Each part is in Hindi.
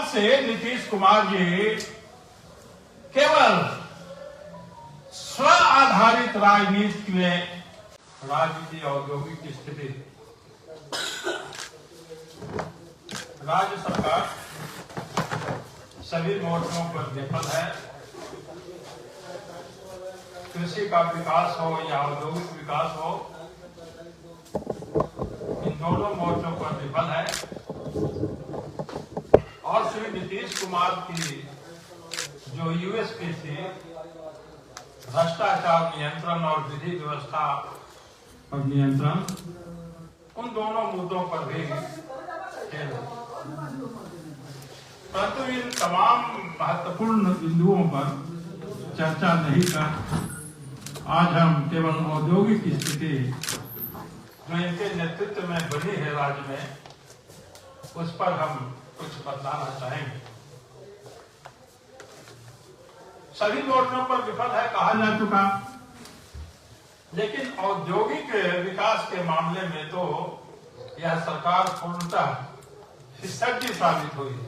से नीतीश कुमार जी केवल स्व आधारित राजनीति में राज्य की औद्योगिक स्थिति, राज्य सरकार सभी मोर्चों पर विफल है। कृषि का विकास हो या औद्योगिक विकास हो, इन दोनों मोर्चों पर विफल है। और श्री नीतीश कुमार की जो यूएसपी थी, भ्रष्टाचार नियंत्रण और विधि व्यवस्था पर नियंत्रण, उन दोनों मुद्दों पर भी खेल है। परंतु इन तमाम महत्वपूर्ण बिंदुओं पर चर्चा नहीं कर आज हम केवल औद्योगिक स्थिति जो इनके नेतृत्व में बनी है राज्य में, उस पर हम कुछ बताना चाहेंगे। सभी मोर्चों पर विफल है कहा जा चुका, लेकिन औद्योगिक विकास के मामले में तो यह सरकार पूर्णतः फिसड्डी साबित हुई है।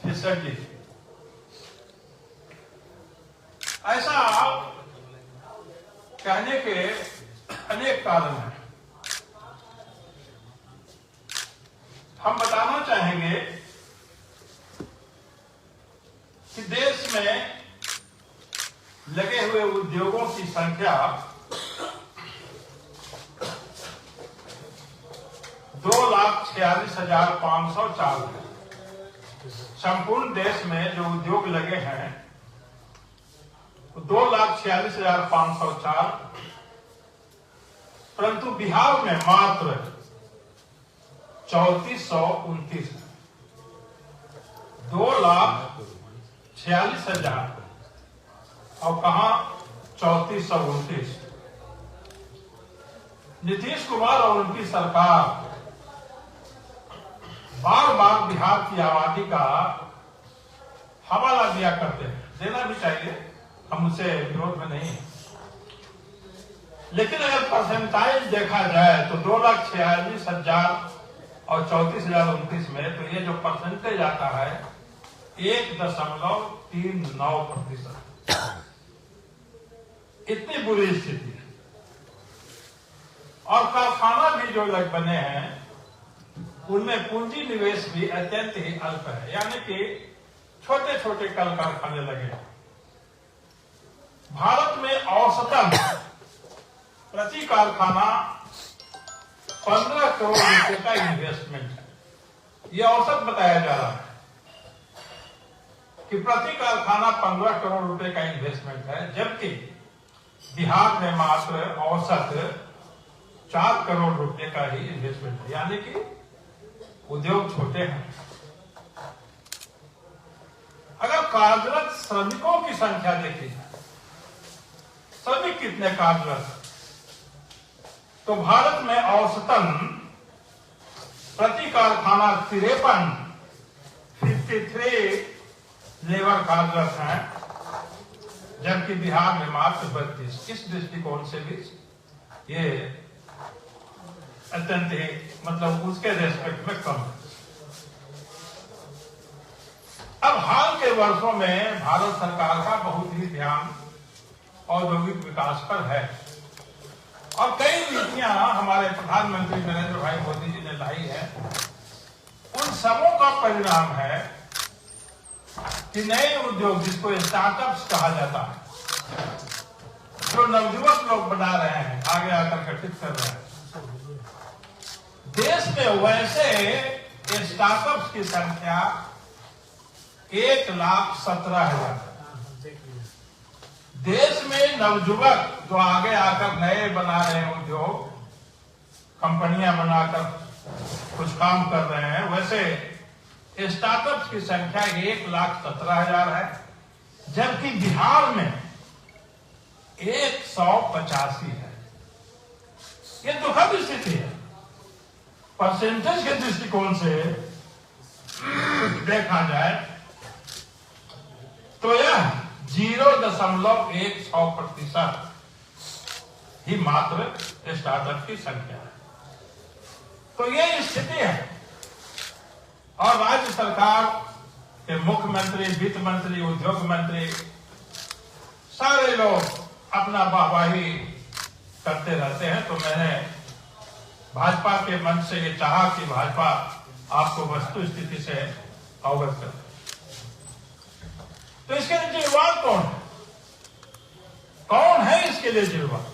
फिसड्डी ऐसा कहने के अनेक कारण हैं। हम बताना चाहेंगे कि देश में लगे हुए उद्योगों की संख्या 2,46,504 है। संपूर्ण देश में जो उद्योग लगे हैं 2,46,504, परंतु बिहार में मात्र 3,429 है। 2,46,000 और कहा 3,429। नीतीश कुमार और उनकी सरकार बार बार बिहार की आबादी का हवाला दिया करते हैं, देना भी चाहिए, हम उसे विरोध में नहीं है। लेकिन अगर परसेंटाइज देखा जाए तो 2,46,000 और 34,029 में तो ये जो परसेंटेज आता है 1.39%। इतनी बुरी स्थिति है। और कारखाना भी जो लग बने हैं उनमें पूंजी निवेश भी अत्यंत ही अल्प है, यानी कि छोटे छोटे कल कारखाने लगे हैं। भारत में औसतन प्रति कारखाना 15 करोड़ रुपए का इन्वेस्टमेंट है। यह औसत बताया जा रहा है कि प्रति कारखाना 15 करोड़ रुपए का इन्वेस्टमेंट है, जबकि बिहार में मात्र औसत 4 करोड़ रुपए का ही इन्वेस्टमेंट है, यानी कि उद्योग छोटे हैं। अगर कार्यरत श्रमिकों की संख्या देखी जाए, श्रमिक कितने कार्यरत, तो भारत में औसतन प्रति कारखाना 53 लेबर कार्यरत हैं, जबकि बिहार में मात्र 32। इस दृष्टिकोण से भी ये अत्यंत ही मतलब उसके रेस्पेक्ट में कम है। अब हाल के वर्षों में भारत सरकार का बहुत ही ध्यान औद्योगिक विकास पर है और कई नीतियां हमारे प्रधानमंत्री नरेंद्र भाई मोदी जी ने लाई है। उन सबों का परिणाम है कि नए उद्योग, जिसको स्टार्टअप्स कहा जाता है, जो नवयुवक लोग बना रहे हैं, आगे आकर गठित कर रहे हैं, देश में वैसे स्टार्टअप्स की संख्या 1,17,000। देश में नवयुवक जो आगे आकर नए बना रहे हैं उद्योग, कंपनियां बनाकर कुछ काम कर रहे हैं, वैसे स्टार्टअप्स की संख्या 1,17,000 है, जबकि बिहार में 185 है। ये दुखद स्थिति है। परसेंटेज के दृष्टिकोण से देखा जाए तो यह 0.16% ही मात्र स्टार्टअप की संख्या है। तो ये स्थिति है और राज्य सरकार कि मुख्यमंत्री, वित्त मंत्री, उद्योग मंत्री सारे लोग अपना वाहवाही करते रहते हैं। तो मैंने भाजपा के मंच से ये चाहा कि भाजपा आपको वस्तु स्थिति से अवगत करे। तो इसके लिए जिम्मेवार कौन है? कौन है इसके लिए जिम्मेवार?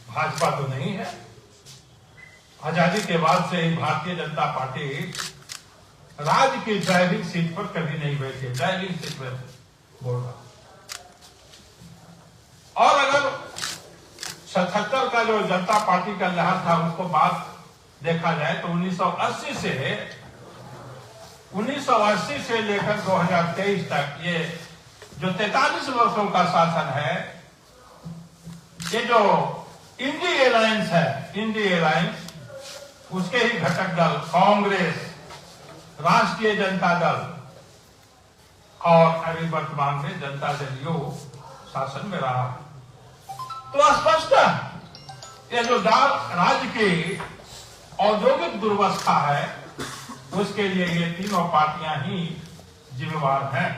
भाजपा तो नहीं है। आजादी के बाद से ही भारतीय जनता पार्टी राज्य की ड्राइविंग सीट पर कभी नहीं बैठी। ड्राइविंग सीट पर बोल रहा। और अगर 77 का जो जनता पार्टी का लहर था उसको बात देखा जाए तो 1980 से लेकर 2023 तक ये जो 43 वर्षों का शासन है, ये जो इंडिया अलायंस है, इंडिया अलायंस, उसके ही घटक दल कांग्रेस, राष्ट्रीय जनता दल और अभी वर्तमान में जनता दल यो शासन में रहा है। तो स्पष्ट है ये जो राज्य की औद्योगिक दुर्वस्था है उसके लिए ये तीनों पार्टियां ही जिम्मेवार हैं।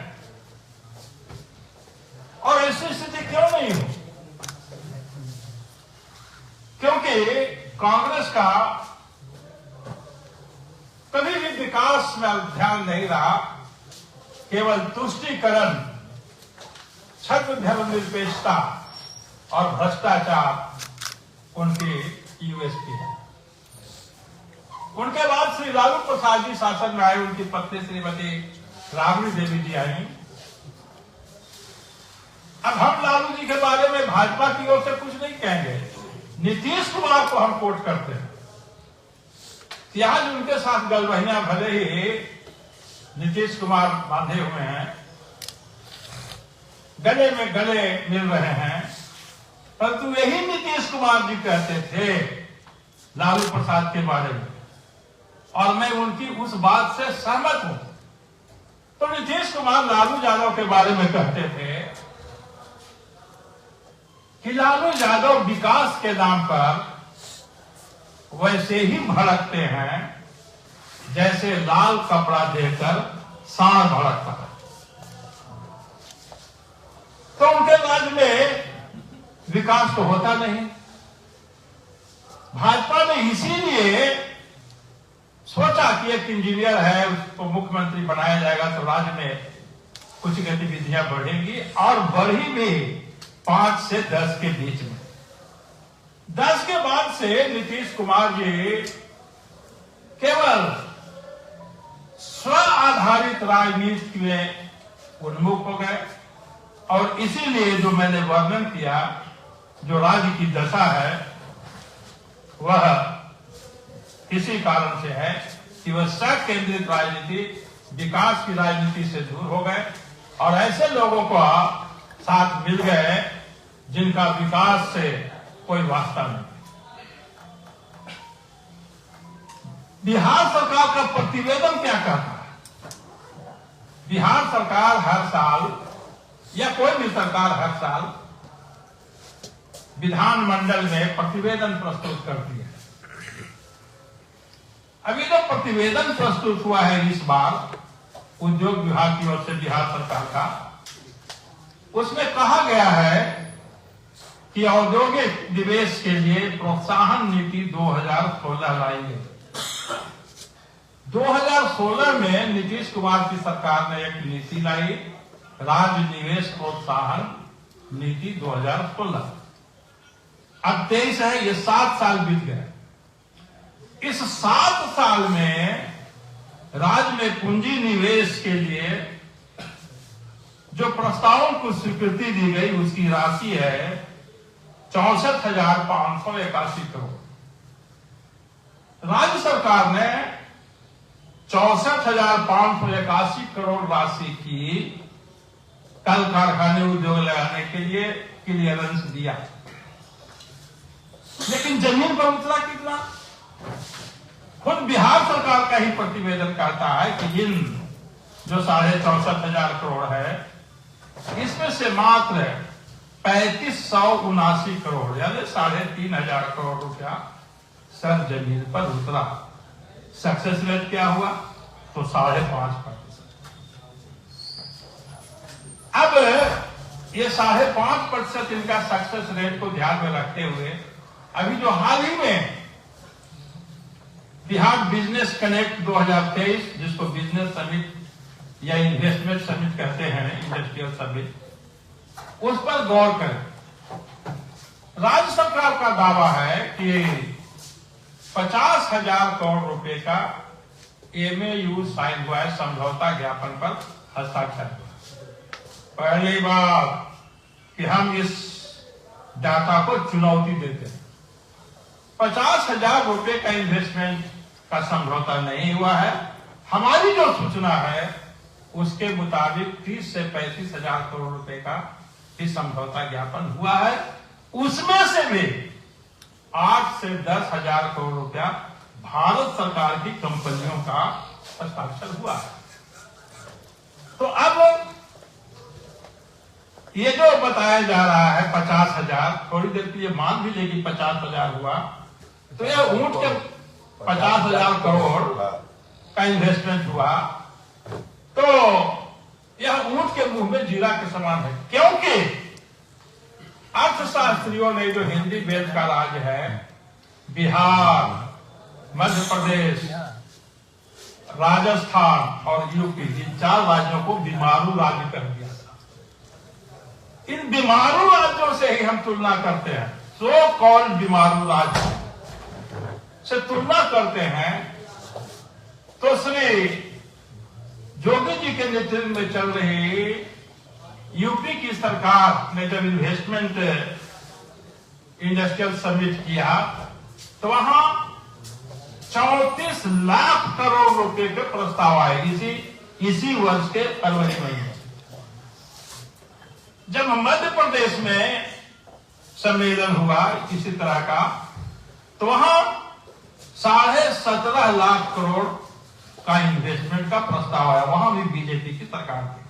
और ऐसी स्थिति क्यों नहीं हो? क्योंकि कांग्रेस का कभी भी विकास में ध्यान नहीं रहा। केवल तुष्टीकरण, छद्म धर्मनिरपेक्षता और भ्रष्टाचार उनकी यूएसपी है। उनके बाद श्री लालू प्रसाद जी शासन में आए, उनकी पत्नी श्रीमती राबड़ी देवी जी आई। अब हम लालू जी के बारे में भाजपा की ओर से कुछ नहीं कहेंगे, नीतीश कुमार को हम कोट करते हैं कि आज उनके साथ गलबहियां भले ही नीतीश कुमार बांधे हुए हैं, गले में गले मिल रहे हैं, परंतु यही नीतीश कुमार जी कहते थे लालू प्रसाद के बारे में, और मैं उनकी उस बात से सहमत हूं। तो नीतीश कुमार लालू यादव के बारे में कहते थे कि लालू यादव विकास के नाम पर वैसे ही भड़कते हैं जैसे लाल कपड़ा देकर सांड भड़कता है। तो उनके राज्य में विकास तो होता नहीं। भाजपा ने इसीलिए सोचा कि एक इंजीनियर है उसको मुख्यमंत्री बनाया जाएगा तो राज्य में कुछ गतिविधियां बढ़ेंगी, और बढ़ी भी 5 से 10 के बीच में। 10 के बाद से नीतीश कुमार जी केवल स्व आधारित राजनीति में उन्मुख हो गए, और इसीलिए जो मैंने वर्णन किया, जो राज्य की दशा है, वह इसी कारण से है कि वह स्व केंद्रित राजनीति, विकास की राजनीति से दूर हो गए और ऐसे लोगों को साथ मिल गए जिनका विकास से कोई वास्ता नहीं। बिहार सरकार का प्रतिवेदन क्या कहता है? बिहार सरकार हर साल या कोई भी सरकार हर साल विधानमंडल में प्रतिवेदन प्रस्तुत करती है। अभी जो प्रतिवेदन प्रस्तुत हुआ है इस बार उद्योग विभाग की ओर से बिहार सरकार का, उसमें कहा गया है कि औद्योगिक निवेश के लिए प्रोत्साहन नीति 2016 लाई गई। 2016 में नीतीश कुमार की सरकार ने एक नीति लाई, राज्य निवेश प्रोत्साहन नीति 2016। अब 23 है, ये 7 साल बीत गए। इस 7 साल में राज्य में पूंजी निवेश के लिए जो प्रस्तावों को स्वीकृति दी गई उसकी राशि है 64,581 करोड़। राज्य सरकार ने 64,581 करोड़ राशि की कल कारखाने उद्योग लगाने के लिए क्लियरेंस दिया, लेकिन जमीन पर उतरा कितना? खुद बिहार सरकार का ही प्रतिवेदन कहता है कि इन जो 64,500 करोड़ है, इसमें से मात्र 3579 करोड़ यानी 3,500 करोड़ रुपया सर जमीन पर उतरा। सक्सेस रेट क्या हुआ? तो 5.5%। ये 5.5% इनका सक्सेस रेट को ध्यान में रखते हुए अभी जो हाल ही में बिहार बिजनेस कनेक्ट 2023, जिसको बिजनेस समिट या इन्वेस्टमेंट समिट कहते हैं, इंडस्ट्रियल समिट, उस पर गौर करें। राज्य सरकार का दावा है कि 50,000 करोड़ रुपए का MOU साइन हुआ है, समझौता ज्ञापन पर हस्ताक्षर हुआ। पहली बार कि हम इस डाटा को चुनौती देते हैं। 50,000 रुपए का इन्वेस्टमेंट का समझौता नहीं हुआ है। हमारी जो सूचना है उसके मुताबिक 30 से 35,000 करोड़ रुपए का इस समझौता ज्ञापन हुआ है। उसमें से भी 8 से 10,000 करोड़ रुपया भारत सरकार की कंपनियों का हस्ताक्षर हुआ है। तो अब ये जो बताया जा रहा है 50,000, थोड़ी देर के लिए मान भी लेगी 50,000 हुआ, तो यह ऊंट के 50,000 करोड़ का इन्वेस्टमेंट हुआ, तो यह ऊंट के मुंह में जीरा के समान है। क्योंकि अर्थशास्त्रियों ने जो हिंदी बेल्ट का राज्य है, बिहार, मध्य प्रदेश, राजस्थान और यूपी, इन 4 राज्यों को बीमारू राज्य कर दिया था। इन बीमारू राज्यों से ही हम तुलना करते हैं, सो कॉल्ड बीमारू राज्य से तुलना करते हैं। तो श्री जोगी जी के नेतृत्व में चल रही यूपी की सरकार ने जब इन्वेस्टमेंट इंडस्ट्रियल समिट किया तो वहां 34 लाख करोड़ रुपए के प्रस्ताव आए इसी वर्ष के फरवरी महीने। जब मध्य प्रदेश में सम्मेलन हुआ इसी तरह का, तो वहां 17.5 लाख करोड़ का इन्वेस्टमेंट का प्रस्ताव आया। वहां भी बीजेपी की सरकार थी।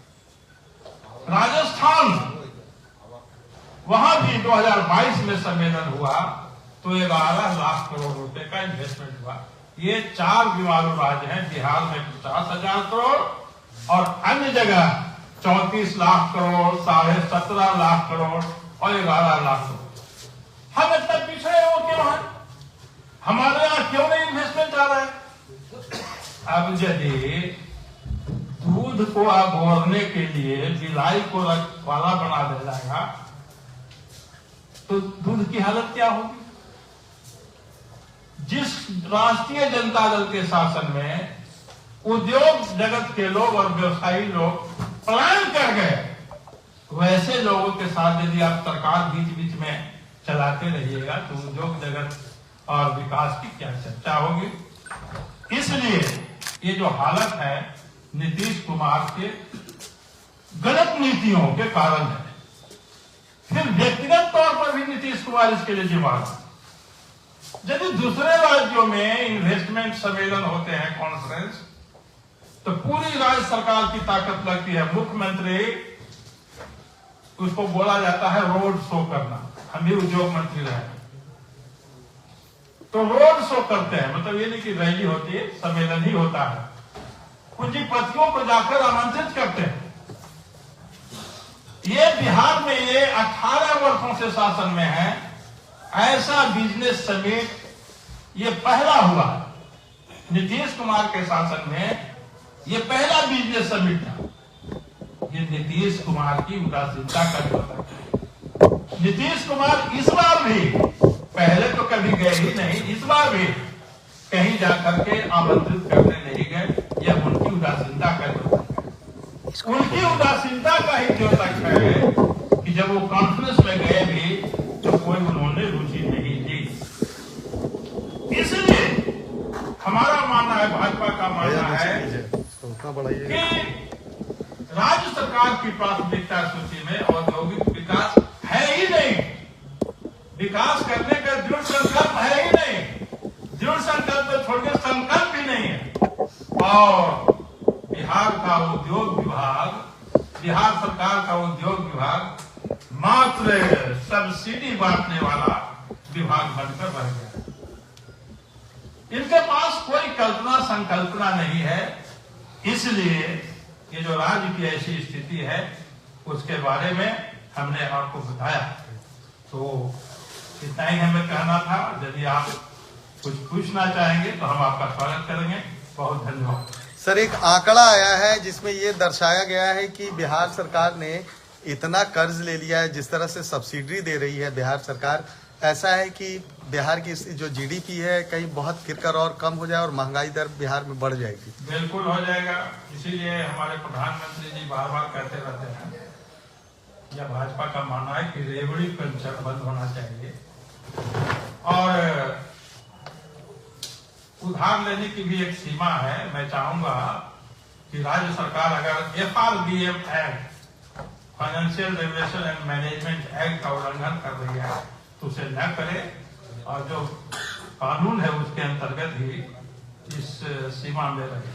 राजस्थान, वहां भी 2022 में सम्मेलन हुआ तो 11 लाख करोड़ रुपए का इन्वेस्टमेंट हुआ। ये 4 बीमारू राज्य हैं। बिहार में 50,000 करोड़ और अन्य जगह 34 लाख करोड़, 17.5 लाख करोड़ और 11 लाख करोड़। हम इतना पीछे हैं, वो क्यों है? हमारे यहां क्यों नहीं इन्वेस्टमेंट आ रहा है? अब यदि दूध को अघोरने के लिए बिलाई को वाला बना दिया जाएगा तो दूध की हालत क्या होगी? जिस राष्ट्रीय जनता दल के शासन में उद्योग जगत के लोग और व्यवसायी लोग पलायन कर गए, वैसे लोगों के साथ यदि आप सरकार बीच बीच में चलाते रहिएगा तो उद्योग जगत और विकास की क्या चर्चा होगी? इसलिए ये जो हालत है नीतीश कुमार के गलत नीतियों के कारण है। फिर व्यक्तिगत तौर पर भी नीतीश कुमार इसके लिए जिम्मेदार है। यदि दूसरे राज्यों में इन्वेस्टमेंट सम्मेलन होते हैं, कॉन्फ्रेंस, तो पूरी राज्य सरकार की ताकत लगती है। मुख्यमंत्री, उसको बोला जाता है रोड शो करना। हम भी उद्योग मंत्री रहे तो रोड शो करते हैं, मतलब ये नहीं कि रैली होती है, सम्मेलन ही होता है। पूंजीपतियों को जाकर आमंत्रित करते हैं। ये बिहार में ये 18 वर्षों से शासन में है, ऐसा बिजनेस समिट ये पहला हुआ। नीतीश कुमार के शासन में ये पहला बिजनेस समिट था। ये नीतीश कुमार की उदासीनता का द्योतक है। नीतीश कुमार इस बार भी, पहले तो कभी गए ही नहीं, इस बार भी कहीं जाकर के आमंत्रित करने नहीं गए। यह उनकी उदासीनता का द्योतक है। उनकी उदासीनता का ही द्योतक है कि जब वो कॉन्फ्रेंस में गए भी तो कोई उन्होंने रुचि नहीं दी। इसलिए हमारा मानना है, भाजपा का मानना है कि राज्य सरकार की प्राथमिकता सूची में औद्योगिक विकास है ही नहीं। विकास करने का दृढ़ संकल्प है ही नहीं। दृढ़ संकल्प तो छोड़ के संकल्प भी नहीं है। और बिहार का उद्योग विभाग, बिहार सरकार का उद्योग विभाग मात्र सब्सिडी बांटने वाला विभाग बनकर रह गया। इनके पास कोई कल्पना संकल्पना नहीं है। इसलिए ये जो राज्य की ऐसी स्थिति है उसके बारे में हमने आपको बताया। तो इतना ही हमें कहना था। यदि आप कुछ पूछना चाहेंगे तो हम आपका स्वागत करेंगे। बहुत धन्यवाद। सर, एक आंकड़ा आया है जिसमें ये दर्शाया गया है कि बिहार सरकार ने इतना कर्ज ले लिया है, जिस तरह से सब्सिडी दे रही है बिहार सरकार, ऐसा है कि बिहार की जो जीडीपी है कहीं बहुत गिरकर और कम हो जाए और महंगाई दर बिहार में बढ़ जाएगी। बिल्कुल हो जाएगा। इसीलिए हमारे प्रधानमंत्री जी बार बार कहते रहते हैं, या भाजपा का मानना है कि रेवड़ी कल्चर बंद होना चाहिए और उधार लेने की भी एक सीमा है। मैं चाहूंगा कि राज्य सरकार अगर FRBM act, financial regulation and management act का उल्लंघन कर रही है तो उसे न करे और जो कानून है उसके अंतर्गत ही इस सीमा में रहे।